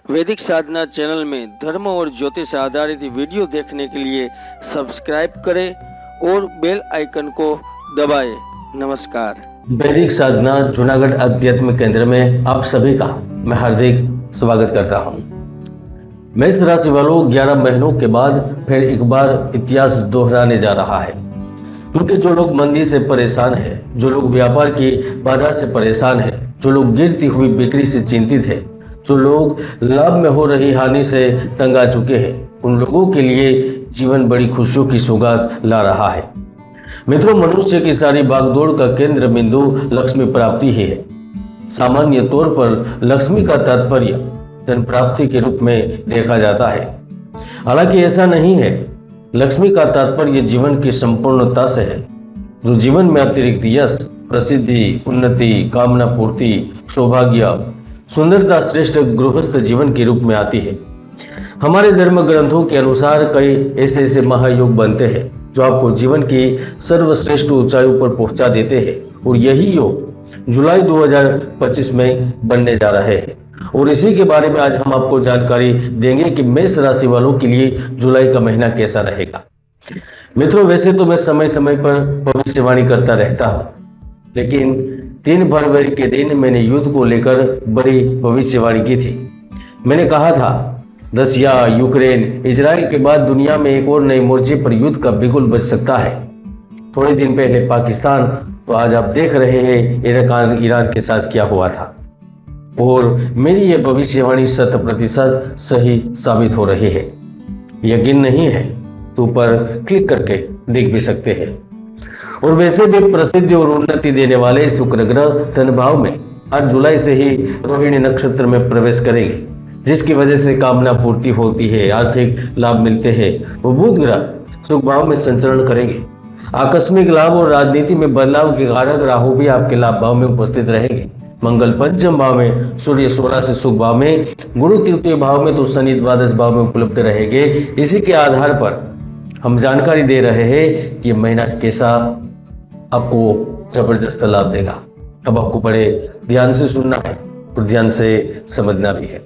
वैदिक साधना चैनल में धर्म और ज्योतिष आधारित वीडियो देखने के लिए सब्सक्राइब करें और बेल आइकन को दबाएं। नमस्कार। वैदिक साधना जूनागढ़ अध्यात्म केंद्र में आप सभी का मैं हार्दिक स्वागत करता हूं। मेष राशि वालों 11 महीनों के बाद फिर एक बार इतिहास दोहराने जा रहा है, क्योंकि जो लोग मंदी से परेशान है, जो लोग व्यापार की बाधा से परेशान है, जो लोग गिरती हुई बिक्री से चिंतित है, जो लोग लाभ में हो रही हानि से तंग आ चुके हैं, उन लोगों के लिए जीवन बड़ी खुशियों की सौगात ला रहा है। मित्रों, मनुष्य की सारी भागदौड़ का केंद्र बिंदु लक्ष्मी प्राप्ति ही है। सामान्य तौर पर लक्ष्मी का तात्पर्य धन प्राप्ति के रूप में देखा जाता है, हालांकि ऐसा नहीं है। लक्ष्मी का तात्पर्य जीवन की संपूर्णता से है, जो जीवन में अतिरिक्त यश, प्रसिद्धि, उन्नति, कामना पूर्ति, सौभाग्य, सुंदरता, श्रेष्ठ गृहस्थ जीवन के रूप में आती है। हमारे धर्म ग्रंथों के अनुसार कई ऐसे महायोग बनते हैं जो आपको जीवन की सर्वश्रेष्ठ ऊंचाइयों पर पहुंचा देते हैं, और यही योग जुलाई 2025 में बनने जा रहे हैं। और इसी के बारे में आज हम आपको जानकारी देंगे कि मेष राशि वालों के लिए जुलाई का महीना कैसा रहेगा। मित्रों, वैसे तो मैं समय समय पर भविष्यवाणी करता रहता हूँ, लेकिन 3 फरवरी के दिन मैंने युद्ध को लेकर बड़ी भविष्यवाणी की थी। मैंने कहा था, रसिया, यूक्रेन, इजराइल के बाद दुनिया में एक और नए मोर्चे पर युद्ध का बिगुल बज सकता है। थोड़े दिन पहले पाकिस्तान, तो आज आप देख रहे हैं ईरान के साथ क्या हुआ था। और मेरी यह भविष्यवाणी 100% सही साबित हो रही है। यकीन नहीं है तो ऊपर क्लिक करके देख भी सकते हैं। और वैसे भी प्रसिद्धि और उन्नति देने वाले शुक्र ग्रह धन भाव में 8 जुलाई से ही रोहिणी नक्षत्र में प्रवेश करेंगे, जिसकी वजह से कामना पूर्ति होती है, आर्थिक लाभ मिलते हैं। वो बुध ग्रह सुख भाव में संचरण करेंगे। आकस्मिक लाभ और राजनीति में बदलाव के कारक राहु भी आपके लाभ भाव में उपस्थित रहेंगे। मंगल पंचम भाव में, सूर्य 16 से सुख भाव में, गुरु तृतीय भाव में, तो शनि द्वादश भाव में उपलब्ध रहेंगे। इसी के आधार पर हम जानकारी दे रहे हैं कि महीना कैसा आपको जबरदस्त लाभ देगा। अब आपको बड़े ध्यान से सुनना है और ध्यान से समझना भी है।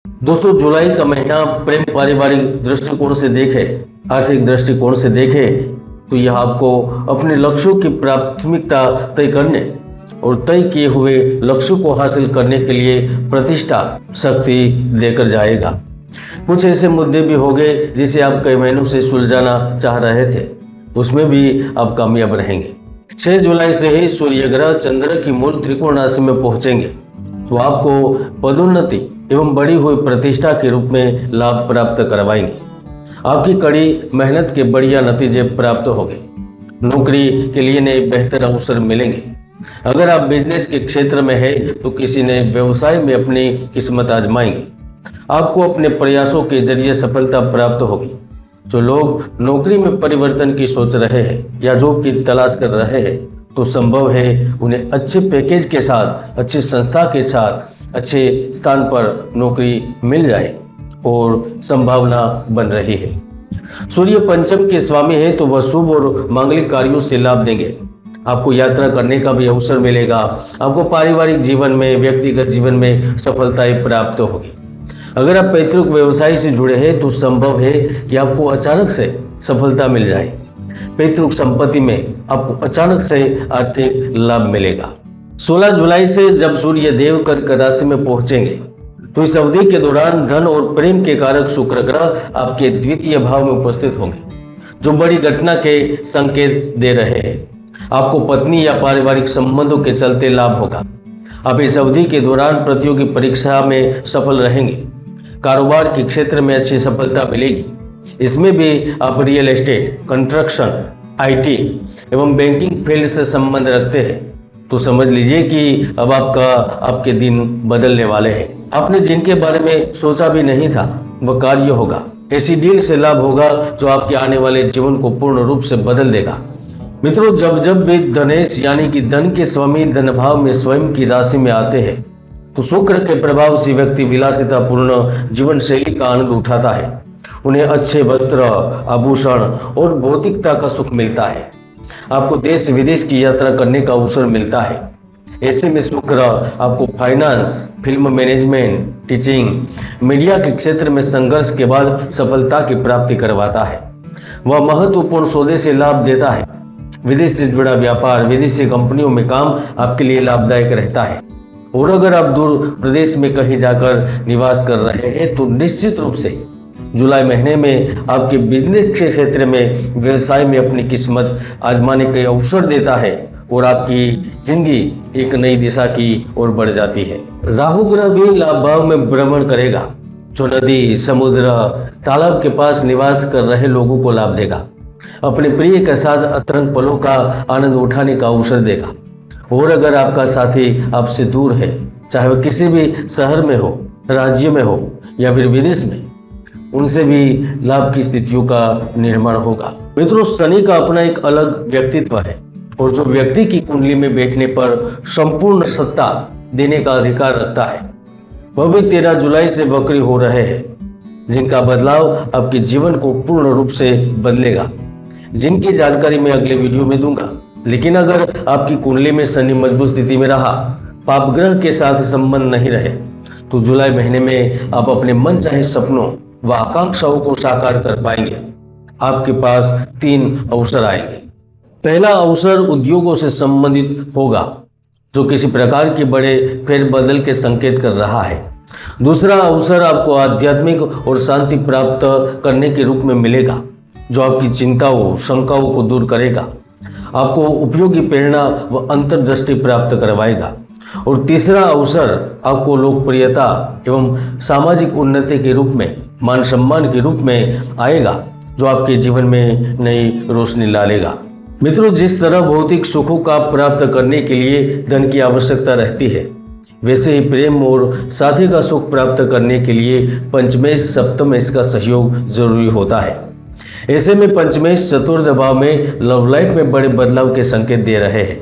दोस्तों, जुलाई का महीना प्रेम, पारिवारिक दृष्टिकोण से देखे, आर्थिक दृष्टिकोण से देखे तो यह आपको अपने लक्ष्यों की प्राथमिकता तय करने और तय किए हुए लक्ष्यों को हासिल करने के लिए प्रतिष्ठा शक्ति देकर जाएगा। कुछ ऐसे मुद्दे भी होंगे जिसे आप कई महीनों से सुलझाना चाह रहे थे, उसमें भी आप कामयाब रहेंगे। 6 जुलाई से ही सूर्य ग्रह चंद्र की मूल त्रिकोण राशि में पहुंचेंगे, तो आपको पदोन्नति एवं बढ़ी हुई प्रतिष्ठा के रूप में लाभ प्राप्त करवाएंगे। आपकी कड़ी मेहनत के बढ़िया नतीजे प्राप्त होंगे। नौकरी के लिए नए बेहतर अवसर मिलेंगे। अगर आप बिजनेस के क्षेत्र में है तो किसी नए व्यवसाय में अपनी किस्मत आजमाएंगे। आपको अपने प्रयासों के जरिए सफलता प्राप्त होगी। जो लोग नौकरी में परिवर्तन की सोच रहे हैं या जॉब की तलाश कर रहे हैं, तो संभव है उन्हें अच्छे पैकेज के साथ, अच्छी संस्था के साथ, अच्छे स्थान पर नौकरी मिल जाए और संभावना बन रही है। सूर्य पंचम के स्वामी है, तो वह शुभ और मांगलिक कार्यों से लाभ देंगे। आपको यात्रा करने का भी अवसर मिलेगा। आपको पारिवारिक जीवन में, व्यक्तिगत जीवन में सफलताएं प्राप्त होगी। अगर आप पैतृक व्यवसाय से जुड़े हैं तो संभव है कि आपको अचानक से सफलता मिल जाए। पैतृक संपत्ति में आपको अचानक से आर्थिक लाभ मिलेगा। 16 जुलाई से जब सूर्य देव कर्क राशि में पहुंचेंगे, तो इस अवधि के दौरान धन और प्रेम के कारक शुक्र ग्रह आपके द्वितीय भाव में उपस्थित होंगे, जो बड़ी घटना के संकेत दे रहे हैं। आपको पत्नी या पारिवारिक संबंधों के चलते लाभ होगा। आप इस अवधि के दौरान प्रतियोगी परीक्षा में सफल रहेंगे। कारोबार के क्षेत्र में अच्छी सफलता मिलेगी। इसमें भी आप रियल एस्टेट, कंस्ट्रक्शन, IT एवं बैंकिंग फील्ड से संबंध रखते हैं, तो समझ लीजिए कि अब आपके दिन बदलने वाले हैं। आपने जिनके बारे में सोचा भी नहीं था वह कार्य होगा। ऐसी डील से लाभ होगा जो आपके आने वाले जीवन को पूर्ण रूप से बदल देगा। मित्रों, जब भी धनेश यानी कि धन के स्वामी धन भाव में स्वयं की राशि में आते हैं, तो शुक्र के प्रभाव से व्यक्ति विलासितापूर्ण जीवन शैली का आनंद उठाता है उन्हें अच्छे वस्त्र, आभूषण और भौतिकता का सुख मिलता है। आपको देश विदेश की यात्रा करने का अवसर मिलता है। ऐसे में शुक्र आपको finance, film management, teaching, media के क्षेत्र में संघर्ष के बाद सफलता की प्राप्ति करवाता है। वह महत्वपूर्ण सौदे से लाभ देता है। विदेश से जुड़ा व्यापार, विदेशी कंपनियों में काम आपके लिए लाभदायक रहता है। और अगर आप दूर प्रदेश में कहीं जाकर निवास कर रहे हैं तो निश्चित रूप से जुलाई महीने में आपके बिजनेस के क्षेत्र में, व्यवसाय में अपनी किस्मत आजमाने के अवसर देता है और आपकी जिंदगी एक नई दिशा की ओर बढ़ जाती है। राहु ग्रह भी लाभ भाव में भ्रमण करेगा, जो नदी, समुद्र, तालाब के पास निवास कर रहे लोगों को लाभ देगा। अपने प्रिय के साथ अतरंग पलों का आनंद उठाने का अवसर देगा। और अगर आपका साथी आपसे दूर है, चाहे वह किसी भी शहर में हो, राज्य में हो या फिर विदेश में, उनसे भी लाभ की स्थितियों का निर्माण होगा। मित्रों, शनि का अपना एक अलग व्यक्तित्व है और जो व्यक्ति की कुंडली में बैठने पर संपूर्ण सत्ता देने का अधिकार रखता है, वह भी 13 जुलाई से वक्री हो रहे हैं, जिनका बदलाव आपके जीवन को पूर्ण रूप से बदलेगा, जिनकी जानकारी मैं अगले वीडियो में दूंगा। लेकिन अगर आपकी कुंडली में शनि मजबूत स्थिति में रहा, पाप ग्रह के साथ संबंध नहीं रहे, तो जुलाई महीने में आप अपने मन चाहे सपनों व आकांक्षाओं को साकार कर पाएंगे। आपके पास 3 अवसर आएंगे। पहला अवसर उद्योगों से संबंधित होगा, जो किसी प्रकार के बड़े फेरबदल के संकेत कर रहा है। दूसरा अवसर आपको आध्यात्मिक और शांति प्राप्त करने के रूप में मिलेगा, जो आपकी चिंताओं, शंकाओं को दूर करेगा, आपको उपयोगी प्रेरणा व अंतर्दृष्टि प्राप्त करवाएगा। और तीसरा अवसर आपको लोकप्रियता एवं सामाजिक उन्नति के रूप में, मान सम्मान के रूप में आएगा, जो आपके जीवन में नई रोशनी लाएगा। मित्रों, जिस तरह भौतिक सुखों का प्राप्त करने के लिए धन की आवश्यकता रहती है, वैसे ही प्रेम और साथी का सुख प्राप्त करने के लिए पंचमेश, सप्तमेश का सहयोग जरूरी होता है। ऐसे में पंचमेश चतुर्थ भाव में लव लाइफ में बड़े बदलाव के संकेत दे रहे हैं।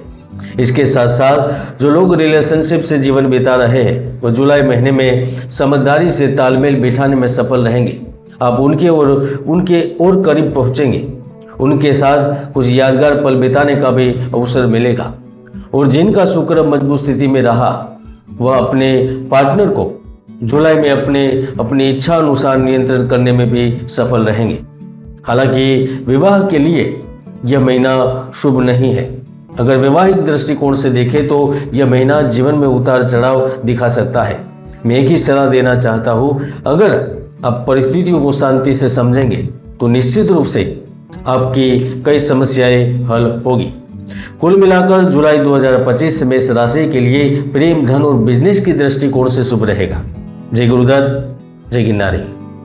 इसके साथ साथ जो लोग रिलेशनशिप से जीवन बिता रहे हैं, वो जुलाई महीने में समझदारी से तालमेल बिठाने में सफल रहेंगे। आप उनके और करीब पहुंचेंगे। उनके साथ कुछ यादगार पल बिताने का भी अवसर मिलेगा। और जिनका शुक्र मजबूत स्थिति में रहा, वह अपने पार्टनर को जुलाई में अपनी इच्छा अनुसार नियंत्रण करने में भी सफल रहेंगे। हालांकि विवाह के लिए यह महीना शुभ नहीं है। अगर वैवाहिक दृष्टिकोण से देखें तो यह महीना जीवन में उतार चढ़ाव दिखा सकता है। मैं एक ही सलाह देना चाहता हूं, अगर आप परिस्थितियों को शांति से समझेंगे तो निश्चित रूप से आपकी कई समस्याएं हल होगी। कुल मिलाकर जुलाई 2025 मेष राशि के लिए प्रेम, धन और बिजनेस की दृष्टिकोण से शुभ रहेगा। जय गुरुदत्त, जय गिरनारी।